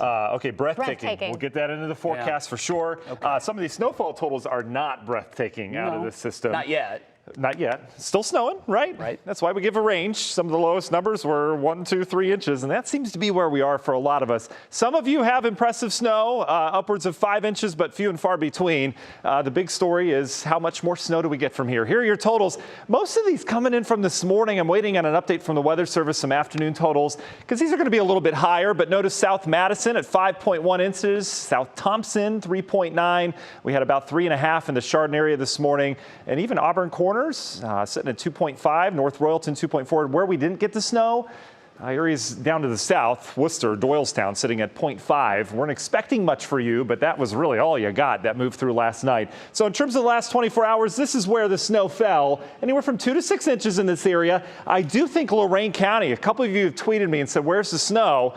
Okay, breathtaking. We'll get that into the forecast for sure. Okay. Some of these snowfall totals are not breathtaking out of this system. Not yet. Not yet. Still snowing, right? Right. That's why we give a range. Some of the lowest numbers were 1, 2, 3 inches, and that seems to be where we are for a lot of us. Some of you have impressive snow, upwards of 5 inches, but few and far between. The big story is how much more snow do we get from here? Here are your totals. Most of these coming in from this morning. I'm waiting on an update from the Weather Service, some afternoon totals, because these are going to be a little bit higher, but notice South Madison at 5.1 inches, South Thompson 3.9. We had about 3.5 in the Chardon area this morning, and even Auburn Corners sitting at 2.5, North Royalton 2.4. Where we didn't get the snow, areas down to the south, Worcester, Doylestown sitting at 0.5. Weren't expecting much for you, but that was really all you got that moved through last night. So in terms of the last 24 hours, this is where the snow fell, anywhere from 2 to 6 inches in this area. I do think Lorain County, a couple of you have tweeted me and said, where's the snow?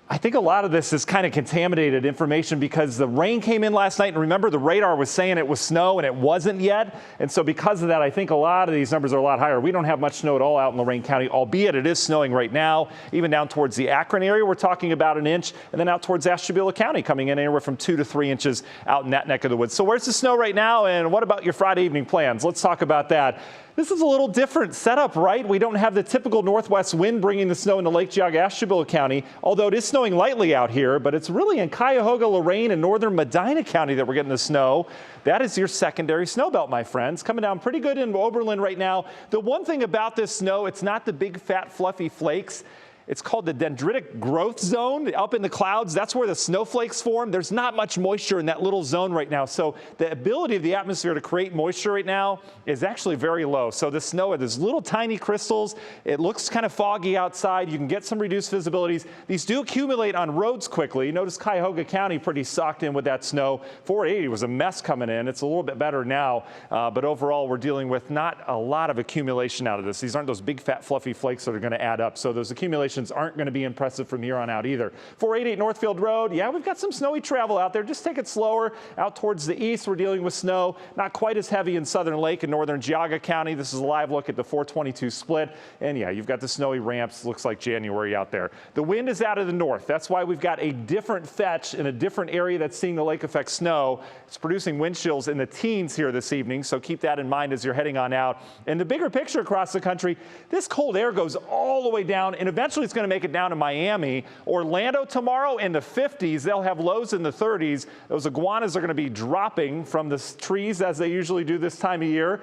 I think a lot of this is kind of contaminated information because the rain came in last night, and remember the radar was saying it was snow and it wasn't yet. And so because of that, I think a lot of these numbers are a lot higher. We don't have much snow at all out in Lorain County, albeit it is snowing right now. Even down towards the Akron area, we're talking about 1 inch, and then out towards Ashtabula County coming in anywhere from 2 to 3 inches out in that neck of the woods. So where's the snow right now, and what about your Friday evening plans? Let's talk about that. This is a little different setup, right? We don't have the typical northwest wind bringing the snow into Lake Geauga, Ashtabula County, although it is snowing lightly out here, but it's really in Cuyahoga, Lorain, and northern Medina County that we're getting the snow. That is your secondary snow belt, my friends. Coming down pretty good in Oberlin right now. The one thing about this snow, it's not the big, fat, fluffy flakes. It's called the dendritic growth zone up in the clouds. That's where the snowflakes form. There's not much moisture in that little zone right now. So the ability of the atmosphere to create moisture right now is actually very low. So the snow, there's little tiny crystals. It looks kind of foggy outside. You can get some reduced visibilities. These do accumulate on roads quickly. Notice Cuyahoga County pretty socked in with that snow. 480 was a mess coming in. It's a little bit better now. But overall, we're dealing with not a lot of accumulation out of this. These aren't those big, fat, fluffy flakes that are going to add up. So those accumulations aren't going to be impressive from here on out either. 488 Northfield Road, yeah, we've got some snowy travel out there. Just take it slower. Out towards the east, we're dealing with snow. Not quite as heavy in Southern Lake and northern Geauga County. This is a live look at the 422 split. And yeah, you've got the snowy ramps. Looks like January out there. The wind is out of the north. That's why we've got a different fetch in a different area that's seeing the lake effect snow. It's producing wind chills in the teens here this evening, so keep that in mind as you're heading on out. And the bigger picture across the country, this cold air goes all the way down, and eventually it's going to make it down to Miami. Orlando tomorrow in the 50s. They'll have lows in the 30s. Those iguanas are going to be dropping from the trees as they usually do this time of year.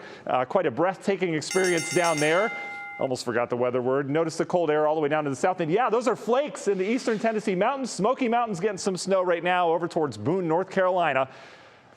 Quite a breathtaking experience down there. Almost forgot the weather word. Notice the cold air all the way down to the south. And yeah, those are flakes in the eastern Tennessee mountains. Smoky Mountains getting some snow right now over towards Boone, North Carolina.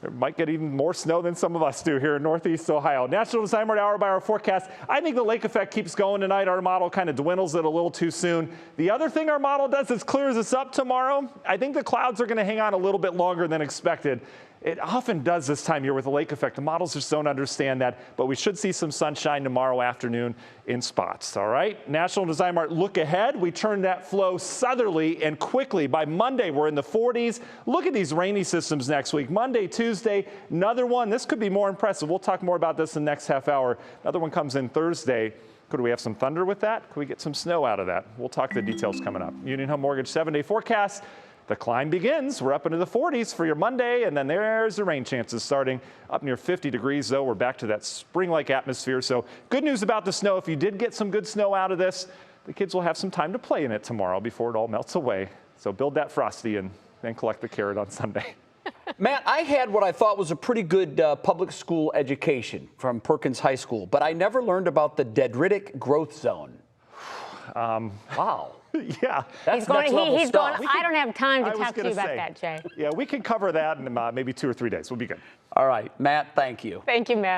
It might get even more snow than some of us do here in Northeast Ohio. National Design hour-by-hour forecast. I think the lake effect keeps going tonight. Our model kind of dwindles it a little too soon. The other thing our model does is clears us up tomorrow. I think the clouds are going to hang on a little bit longer than expected. It often does this time of year with the lake effect. The models just don't understand that, but we should see some sunshine tomorrow afternoon in spots, all right? National Design Mart look ahead. We turn that flow southerly and quickly. By Monday, we're in the 40s. Look at these rainy systems next week. Monday, Tuesday, another one. This could be more impressive. We'll talk more about this in the next half hour. Another one comes in Thursday. Could we have some thunder with that? Could we get some snow out of that? We'll talk the details coming up. Union Home Mortgage 7-day forecast. The climb begins. We're up into the 40s for your Monday, and then there's the rain chances starting up near 50 degrees, though. We're back to that spring-like atmosphere. So good news about the snow. If you did get some good snow out of this, the kids will have some time to play in it tomorrow before it all melts away. So build that Frosty and then collect the carrot on Sunday. Matt, I had what I thought was a pretty good public school education from Perkins High School, but I never learned about the dendritic growth zone. Wow. Yeah. He's going, I don't have time to talk to you about that, Jay. Yeah, we can cover that in maybe 2 or 3 days. We'll be good. All right, Matt, thank you. Thank you, Matt.